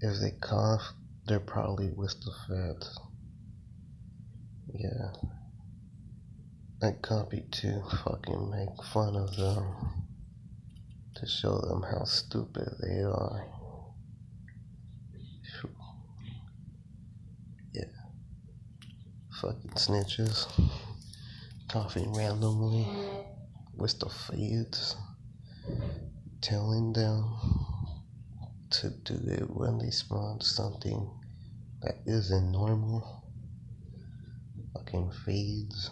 If they cough, they're probably with the feds. Yeah. I copy to fucking make fun of them, to show them how stupid they are. Yeah. Fucking snitches. Coughing randomly with the feds. Telling them to do it when they spawn something that isn't normal. Fucking fades.